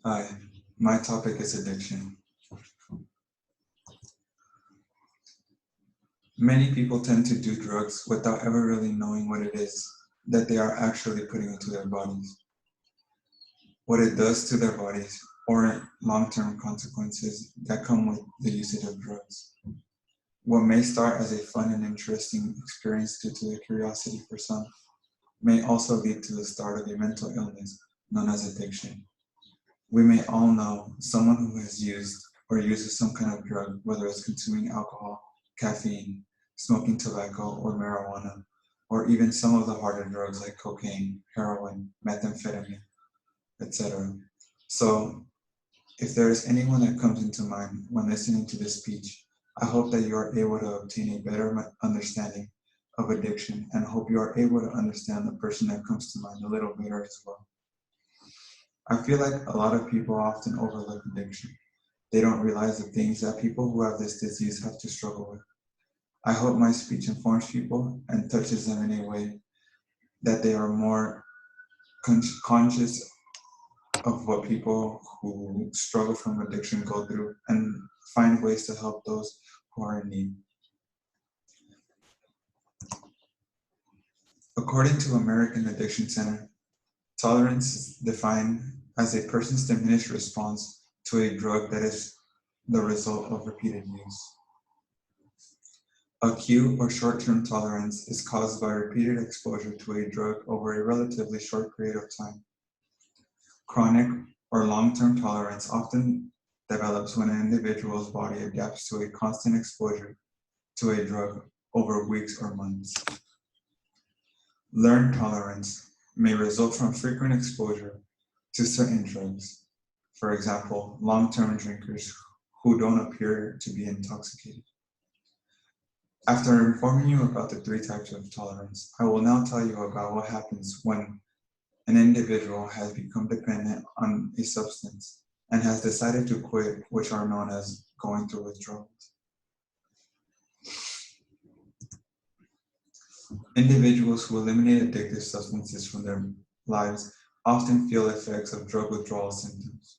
Hi, my topic is addiction. Many people tend to do drugs without ever really knowing what it is that they are actually putting into their bodies, what it does to their bodies, or long-term consequences that come with the usage of drugs. What may start as a fun and interesting experience due to a curiosity for some may also lead to the start of a mental illness known as addiction. We may all know someone who has used or uses some kind of drug, whether it's consuming alcohol, caffeine, smoking tobacco, or marijuana, or even some of the harder drugs like cocaine, heroin, methamphetamine, etc. So, if there is anyone that comes into mind when listening to this speech, I hope that you are able to obtain a better understanding of addiction and hope you are able to understand the person that comes to mind a little better as well. I feel like a lot of people often overlook addiction. They don't realize the things that people who have this disease have to struggle with. I hope my speech informs people and touches them in a way that they are more conscious of what people who struggle from addiction go through and find ways to help those who are in need. According to American Addiction Center, tolerance is defined as a person's diminished response to a drug that is the result of repeated use. Acute or short-term tolerance is caused by repeated exposure to a drug over a relatively short period of time. Chronic or long-term tolerance often develops when an individual's body adapts to a constant exposure to a drug over weeks or months. Learned tolerance may result from frequent exposure to certain drugs. For example, long-term drinkers who don't appear to be intoxicated. After informing you about the three types of tolerance, I will now tell you about what happens when an individual has become dependent on a substance and has decided to quit, which are known as going through withdrawals. Individuals who eliminate addictive substances from their lives often feel effects of drug withdrawal symptoms.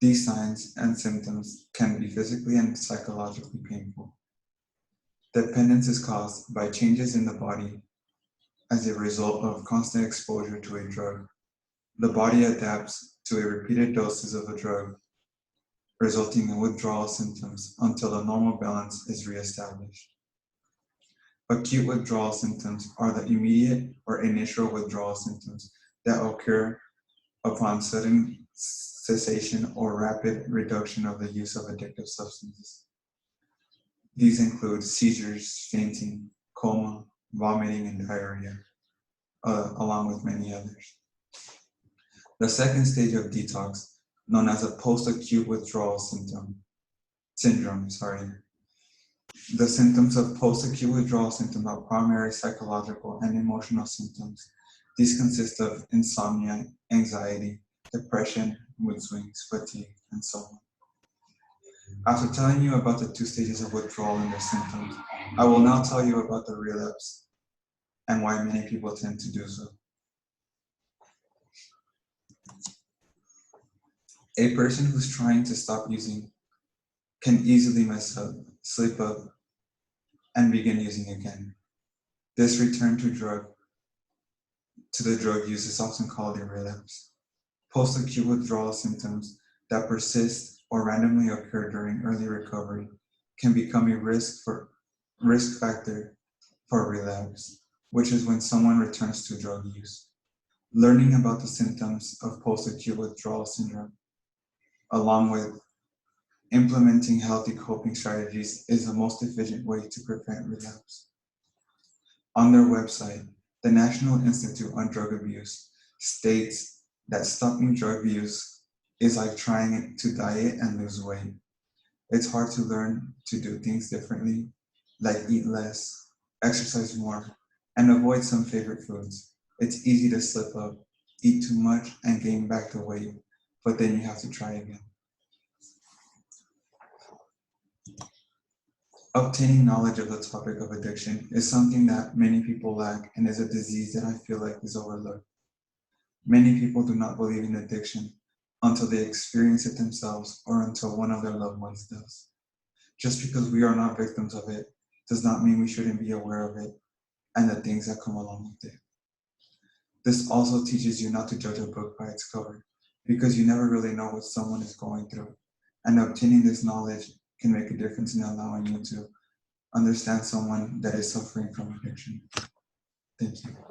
These signs and symptoms can be physically and psychologically painful. Dependence is caused by changes in the body as a result of constant exposure to a drug. The body adapts to a repeated doses of the drug, resulting in withdrawal symptoms until the normal balance is reestablished. Acute withdrawal symptoms are the immediate or initial withdrawal symptoms that occur upon sudden cessation or rapid reduction of the use of addictive substances. These include seizures, fainting, coma, vomiting, and diarrhea, along with many others. The second stage of detox, known as a post-acute withdrawal syndrome. The symptoms of post-acute withdrawal syndrome are primary psychological and emotional symptoms. These consist of insomnia, anxiety, depression, mood swings, fatigue, and so on. After telling you about the two stages of withdrawal and their symptoms, I will now tell you about the relapse and why many people tend to do so. A person who's trying to stop using can easily mess up, slip up, and begin using again. This return to the drug use is often called a relapse. Post-acute withdrawal symptoms that persist or randomly occur during early recovery can become a risk factor for relapse, which is when someone returns to drug use. Learning about the symptoms of post-acute withdrawal syndrome, along with implementing healthy coping strategies, is the most efficient way to prevent relapse. On their website, the National Institute on Drug Abuse states that stopping drug use is like trying to diet and lose weight. It's hard to learn to do things differently, like eat less, exercise more, and avoid some favorite foods. It's easy to slip up, eat too much, and gain back the weight, but then you have to try again. Obtaining knowledge of the topic of addiction is something that many people lack and is a disease that I feel like is overlooked. Many people do not believe in addiction until they experience it themselves or until one of their loved ones does. Just because we are not victims of it does not mean we shouldn't be aware of it and the things that come along with it. This also teaches you not to judge a book by its cover, because you never really know what someone is going through. And obtaining this knowledge can make a difference in allowing you to understand someone that is suffering from addiction. Thank you.